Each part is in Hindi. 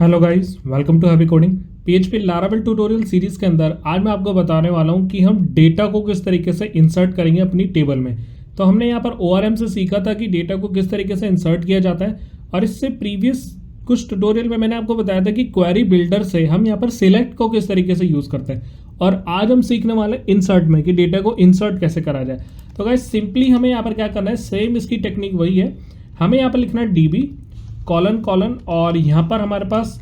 Hello guys, welcome to heavy coding. PHP Laravel tutorial series के अंदर आज मैं आपको बताने वाला हूं कि हम डेटा को किस तरीके से इंसर्ट करेंगे अपनी टेबल में। तो हमने यहां पर ओआरएम से सीखा था कि डेटा को किस तरीके से इंसर्ट किया जाता है, और इससे प्रीवियस कुछ ट्यूटोरियल में मैंने आपको बताया था कि क्वेरी बिल्डर से हम यहाँ पर सिलेक्ट को किस तरीके से यूज़ करते हैं। और आज हम सीखने वाले इंसर्ट में कि डेटा को इंसर्ट कैसे करा जाए। तो गाइस सिंपली हमें यहाँ पर क्या करना है, सेम इसकी टेक्निक वही है। हमें यहाँ पर लिखना है डीबी कॉलन कॉलन, और यहाँ पर हमारे पास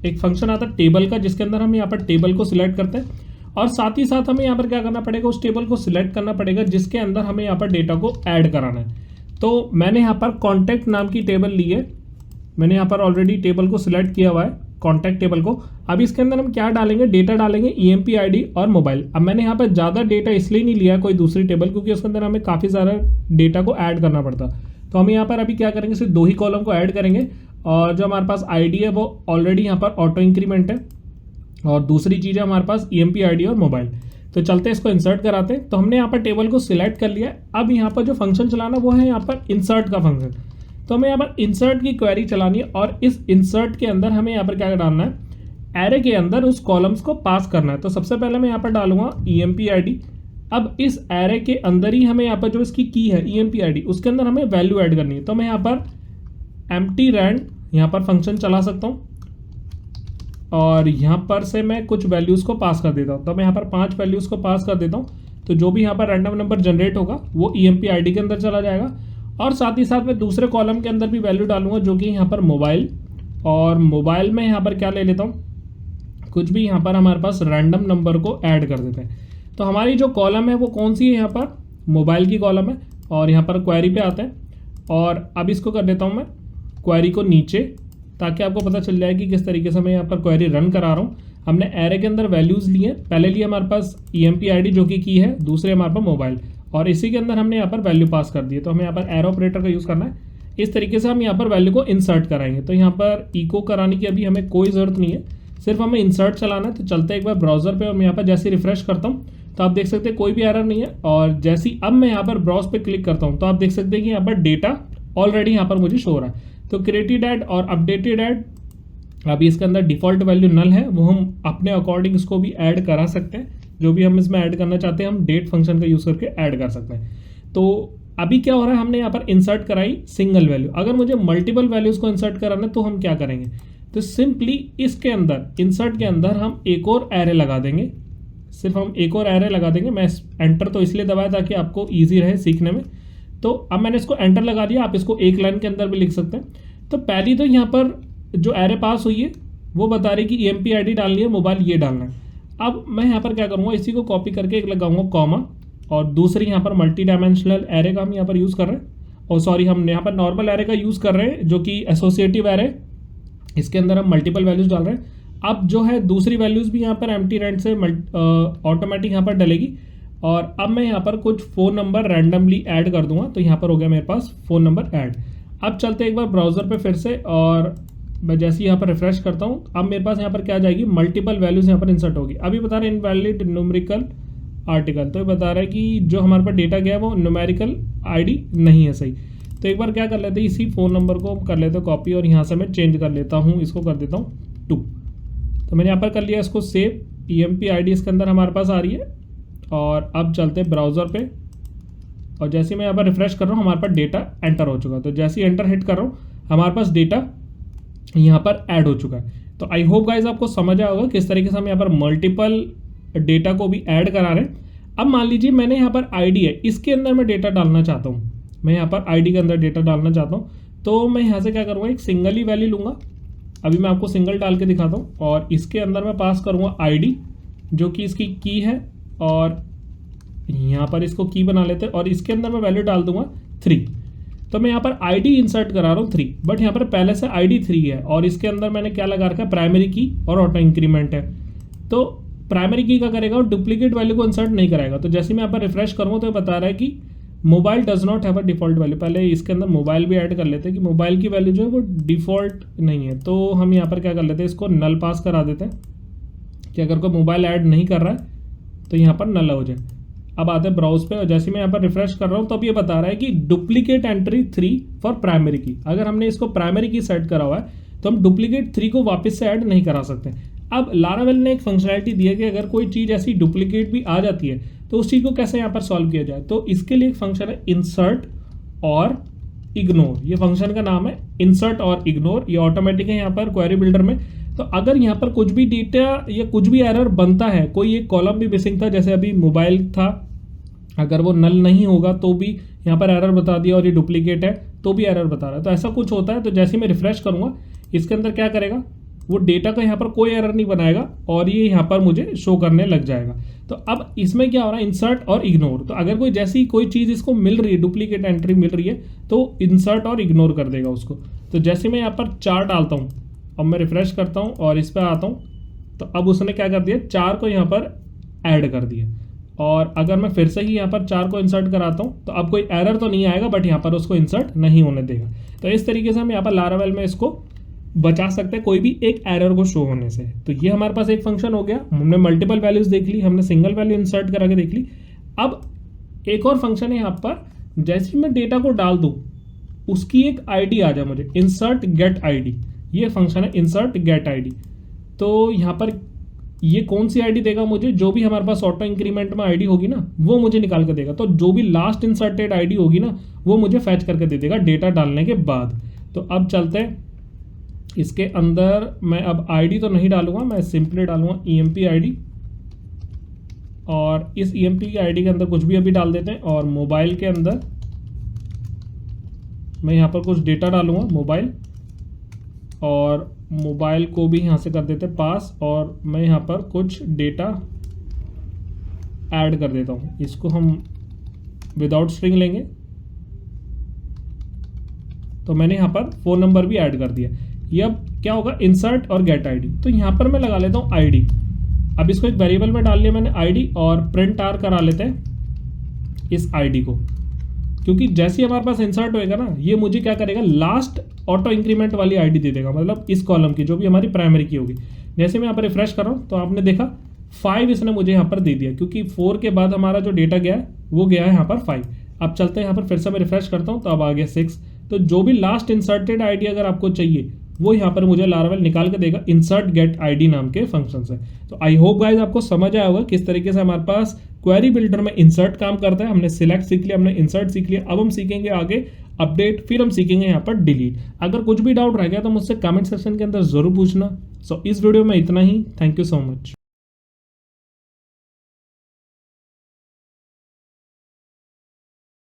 एक फंक्शन आता है टेबल का, जिसके अंदर हम यहाँ पर टेबल को सिलेक्ट करते हैं। और साथ ही साथ हमें यहाँ पर क्या करना पड़ेगा, उस टेबल को सिलेक्ट करना पड़ेगा जिसके अंदर हमें यहाँ पर डेटा को ऐड कराना है। तो मैंने यहाँ पर कॉन्टैक्ट नाम की टेबल ली है। मैंने यहाँ पर ऑलरेडी टेबल को सिलेक्ट किया हुआ है, कॉन्टैक्ट टेबल को। अब इसके अंदर हम क्या डालेंगे, डेटा डालेंगे, ईएमपी आईडी और मोबाइल। अब मैंने यहाँ पर ज़्यादा डेटा इसलिए नहीं लिया कोई दूसरी टेबल, क्योंकि उसके अंदर हमें काफ़ी सारा डेटा को ऐड करना पड़ता। तो हम यहाँ पर अभी क्या करेंगे, सिर्फ 2 ही कॉलम को ऐड करेंगे, और जो हमारे पास आईडी है वो ऑलरेडी यहाँ पर ऑटो इंक्रीमेंट है, और दूसरी चीज़ है हमारे पास ईएमपी आईडी और मोबाइल। तो चलते इसको इंसर्ट कराते हैं। तो हमने यहाँ पर टेबल को सिलेक्ट कर लिया। अब यहाँ पर जो फंक्शन चलाना वो है यहाँ पर इंसर्ट का फंक्शन। तो हमें यहाँ पर इंसर्ट की क्वेरी चलानी है, और इस इंसर्ट के अंदर हमें यहाँ पर क्या डालना है, एरे के अंदर उस कॉलम्स को पास करना है। तो सबसे पहले मैं यहाँ पर डालूंगा ईएमपी आईडी। अब इस एरे के अंदर ही हमें यहाँ पर जो इसकी की है ईएमपी आईडी, उसके अंदर हमें वैल्यू ऐड करनी है। तो मैं यहाँ पर एम्प्टी रैंड यहाँ पर फंक्शन चला सकता हूँ, और यहाँ पर से मैं कुछ वैल्यूज़ को पास कर देता हूँ। तो मैं यहाँ पर 5 वैल्यूज़ को पास कर देता हूँ। तो जो भी यहाँ पर रैंडम नंबर जनरेट होगा वो ईएमपी आईडी के अंदर चला जाएगा। और साथ ही साथ मैं दूसरे कॉलम के अंदर भी वैल्यू डालूंगा, जो कि यहाँ पर मोबाइल। और मोबाइल में यहाँ पर क्या ले लेता हूँ, कुछ भी यहाँ पर हमारे पास रैंडम नंबर को ऐड कर देते हैं। तो हमारी जो कॉलम है वो कौन सी है, यहाँ पर मोबाइल की कॉलम है। और यहाँ पर क्वेरी पे आते हैं, और अब इसको कर देता हूँ मैं क्वेरी को नीचे, ताकि आपको पता चल जाए कि किस तरीके से मैं यहाँ पर क्वेरी रन करा रहा हूँ। हमने एरे के अंदर वैल्यूज़ लिए, पहले लिए हमारे पास ईएमपी आईडी जो कि की है, दूसरे हमारे पास मोबाइल, और इसी के अंदर हमने यहाँ पर वैल्यू पास कर दी है। तो हमें यहाँ पर एरो ऑपरेटर का यूज़ करना है। इस तरीके से हम यहाँ पर वैल्यू को इंसर्ट कराएंगे। तो यहाँ पर इको कराने की अभी हमें कोई ज़रूरत नहीं है, सिर्फ हमें इंसर्ट चलाना है। तो चलते एक बार ब्राउज़र पे, और मैं यहाँ पर जैसे रिफ्रेश करता हूँ तो आप देख सकते हैं कोई भी एरर नहीं है। और जैसी अब मैं यहाँ पर ब्राउज पे क्लिक करता हूँ तो आप देख सकते हैं कि यहाँ पर डेटा ऑलरेडी यहाँ पर मुझे शो हो रहा है। तो क्रिएटेड ऐड और अपडेटेड ऐड, अभी इसके अंदर डिफ़ॉल्ट वैल्यू नल है, वो हम अपने अकॉर्डिंग इसको भी ऐड करा सकते हैं। जो भी हम इसमें ऐड करना चाहते हैं हम डेट फंक्शन का यूज़ करके ऐड कर सकते हैं। तो अभी क्या हो रहा है, हमने यहाँ पर इंसर्ट कराई सिंगल वैल्यू। अगर मुझे मल्टीपल वैल्यूज़ को इंसर्ट कराना है तो हम क्या करेंगे, तो सिंपली इसके अंदर इंसर्ट के अंदर हम एक और एरे लगा देंगे। सिर्फ हम एक और एरे लगा देंगे। मैं एंटर तो इसलिए दबाया ताकि आपको ईजी रहे सीखने में। तो अब मैंने इसको एंटर लगा दिया। आप इसको एक लाइन के अंदर भी लिख सकते हैं। तो पहली तो यहाँ पर जो एरे पास हुई है वो बता रही कि ईएमपी आईडी डालनी है, मोबाइल ये डालना है। अब मैं यहाँ पर क्या करूँगा, इसी को कॉपी करके एक लगाऊंगा कॉमा, और दूसरी यहाँ पर मल्टी डायमेंशनल एरे का हम यहाँ पर यूज़ कर रहे हैं। और सॉरी, हम यहाँ पर नॉर्मल एरे का यूज़ कर रहे हैं, जो कि एसोसिएटिव एरे। इसके अंदर हम मल्टीपल वैल्यूज़ डाल रहे हैं। अब जो है दूसरी वैल्यूज़ भी यहाँ पर एम्प्टी रैंड से ऑटोमेटिक यहाँ पर डलेगी। और अब मैं यहाँ पर कुछ फ़ोन नंबर रैंडमली ऐड कर दूंगा। तो यहाँ पर हो गया मेरे पास फ़ोन नंबर ऐड। अब चलते एक बार ब्राउज़र पे फिर से, और मैं जैसे यहाँ पर रिफ्रेश करता हूँ अब मेरे पास यहाँ पर क्या आ जाएगी, मल्टीपल वैल्यूज़ यहाँ पर इंसर्ट होगी। अभी बता रहे इनवैलिड न्यूमेरिकल आर्टिकल, तो ये बता रहा है कि जो हमारे पास डेटा गया है वो न्यूमेरिकल आईडी नहीं है सही। तो एक बार क्या कर लेते हैं, इसी फ़ोन नंबर को कर लेते हैं कॉपी, और यहाँ से मैं चेंज कर लेता हूँ, इसको कर देता हूँ 2। तो मैंने यहाँ पर कर लिया इसको सेव। ईएमपी आईडी इसके अंदर हमारे पास आ रही है। और अब चलते हैं ब्राउज़र पे, और जैसे मैं यहाँ पर रिफ्रेश कर रहा हूँ हमारे पास डेटा एंटर हो चुका। तो जैसे ही एंटर हिट कर रहा हूँ हमारे पास डेटा यहाँ पर ऐड हो चुका है। तो आई होप गाइज आपको समझ आया होगा किस तरीके से हम यहाँ पर मल्टीपल डेटा को भी ऐड करा रहे हैं। अब मान लीजिए मैंने यहाँ पर आईडी है, इसके अंदर मैं डेटा डालना चाहता हूँ। मैं यहाँ पर आईडी के अंदर डेटा डालना चाहता हूँ। तो मैं यहाँ से क्या करूँगा, एक सिंगल ही वैल्यू लूँगा। अभी मैं आपको सिंगल डाल के दिखाता हूँ, और इसके अंदर मैं पास करूँगा आईडी, जो कि इसकी की है, और यहाँ पर इसको की बना लेते हैं, और इसके अंदर मैं वैल्यू डाल दूंगा 3। तो मैं यहाँ पर आईडी इंसर्ट करा रहा हूँ 3, बट यहाँ पर पहले से आईडी 3 है, और इसके अंदर मैंने क्या लगा रखा है, प्राइमरी की और ऑटो इंक्रीमेंट है। तो प्राइमरी की का करेगा और डुप्लीकेट वैल्यू को इंसर्ट नहीं कराएगा। तो जैसे मैं यहाँ पर रिफ्रेश करूँगा तो बता रहा है कि mobile does not have a default value. पहले इसके अंदर मोबाइल भी ऐड कर लेते हैं कि मोबाइल की वैल्यू जो है वो डिफॉल्ट नहीं है। तो हम यहाँ पर क्या कर लेते हैं, इसको नल पास करा देते हैं कि अगर कोई मोबाइल ऐड नहीं कर रहा है तो यहाँ पर नल हो जाए। अब आते हैं ब्राउज पे, और जैसे मैं यहाँ पर रिफ्रेश कर रहा हूँ तो अब ये बता रहा है कि डुप्लीकेट एंट्री 3 फॉर प्राइमरी की। अगर हमने इसको प्राइमरी की सेट करा हुआ है तो हम डुप्लीकेट 3 को वापस से ऐड नहीं करा सकते। अब लारावेल ने एक फंक्शनैलिटी दी है कि अगर कोई चीज़ ऐसी डुप्लीकेट भी आ जाती है तो उस चीज़ को कैसे यहाँ पर सॉल्व किया जाए। तो इसके लिए एक फंक्शन है इंसर्ट और इग्नोर। ये फंक्शन का नाम है इंसर्ट और इग्नोर। ये ऑटोमेटिक है यहाँ पर क्वेरी बिल्डर में। तो अगर यहाँ पर कुछ भी डेटा या कुछ भी एरर बनता है, कोई एक कॉलम भी मिसिंग था, जैसे अभी मोबाइल था, अगर वो नल नहीं होगा तो भी यहाँ पर एरर बता दिया, और ये डुप्लीकेट है तो भी एरर बता रहा है। तो ऐसा कुछ होता है तो जैसे मैं रिफ्रेश करूँगा इसके अंदर क्या करेगा, वो डेटा का यहाँ पर कोई एरर नहीं बनाएगा और ये यहाँ पर मुझे शो करने लग जाएगा। तो अब इसमें क्या हो रहा है, इंसर्ट और इग्नोर। तो अगर कोई जैसी कोई चीज़ इसको मिल रही है, डुप्लीकेट एंट्री मिल रही है, तो इंसर्ट और इग्नोर कर देगा उसको। तो जैसे मैं यहाँ पर 4 डालता हूँ, अब मैं रिफ्रेश करता हूँ और इस पर आता हूँ, तो अब उसने क्या कर दिया, 4 को यहाँ पर ऐड कर दिया। और अगर मैं फिर से ही यहाँ पर 4 को इंसर्ट कराता हूँ तो अब कोई एरर तो नहीं आएगा, बट यहाँ पर उसको इंसर्ट नहीं होने देगा। तो इस तरीके से हम यहाँ पर लारावेल में इसको बचा सकते हैं कोई भी एक एरर को शो होने से। तो ये हमारे पास एक फंक्शन हो गया। हमने मल्टीपल वैल्यूज देख ली, हमने सिंगल वैल्यू इंसर्ट करा के देख ली। अब एक और फंक्शन है यहाँ पर, जैसे मैं डेटा को डाल दूँ उसकी एक आईडी आ जाए मुझे, इंसर्ट गेट आईडी। ये फंक्शन है इंसर्ट गेट आईडी। तो यहाँ पर ये कौन सी आईडी देगा मुझे, जो भी हमारे पास ऑटो इंक्रीमेंट में आईडी होगी ना वो मुझे निकाल कर देगा। तो जो भी लास्ट इंसर्टेड आईडी होगी ना वो मुझे फैच करके दे देगा डेटा डालने के बाद। तो अब चलते हैं इसके अंदर। मैं अब आईडी तो नहीं डालूंगा, मैं सिंपली डालूंगा ईएमपी आईडी, और इस ईएमपी की आईडी के अंदर कुछ भी अभी डाल देते हैं। और मोबाइल के अंदर मैं यहाँ पर कुछ डेटा डालूंगा मोबाइल, और मोबाइल को भी यहाँ से कर देते हैं पास, और मैं यहाँ पर कुछ डेटा ऐड कर देता हूँ। इसको हम विदाउट स्ट्रिंग लेंगे, तो मैंने यहाँ पर फ़ोन नंबर भी ऐड कर दिया। ये अब क्या होगा, इंसर्ट और गेट आईडी। तो यहाँ पर मैं लगा लेता हूँ आईडी। अब इसको एक वेरिएबल में डाल लिया मैंने आईडी, और प्रिंट आर करा लेते हैं इस आईडी को, क्योंकि जैसे ही हमारे पास इंसर्ट होएगा ना ये मुझे क्या करेगा, लास्ट ऑटो इंक्रीमेंट वाली आईडी दे देगा, मतलब इस कॉलम की जो भी हमारी प्राइमरी की होगी। जैसे मैं यहाँ पर रिफ्रेश कर रहा हूँ तो आपने देखा 5 इसने मुझे यहाँ पर दे दिया, क्योंकि 4 के बाद हमारा जो डेटा गया है वो गया है यहाँ पर 5। अब चलते हैं यहाँ पर, फिर से मैं रिफ्रेश करता हूँ तो अब आ गया 6। तो जो भी लास्ट इंसर्टेड आईडी अगर आपको चाहिए वो यहाँ पर मुझे लारावेल निकाल के देगा इंसर्ट गेट आईडी नाम के फंक्शन से। तो आई होप गाइज आपको समझ आया होगा किस तरीके से हमारे पास क्वेरी बिल्डर में इंसर्ट काम करता है। हमने सिलेक्ट सीख लिया, हमने इंसर्ट सीख लिया। अब हम सीखेंगे आगे अपडेट, फिर हम सीखेंगे यहाँ पर डिलीट। अगर कुछ भी डाउट रह गया तो मुझसे कमेंट सेक्शन के अंदर जरूर पूछना। सो इस वीडियो में इतना ही। Thank you so much.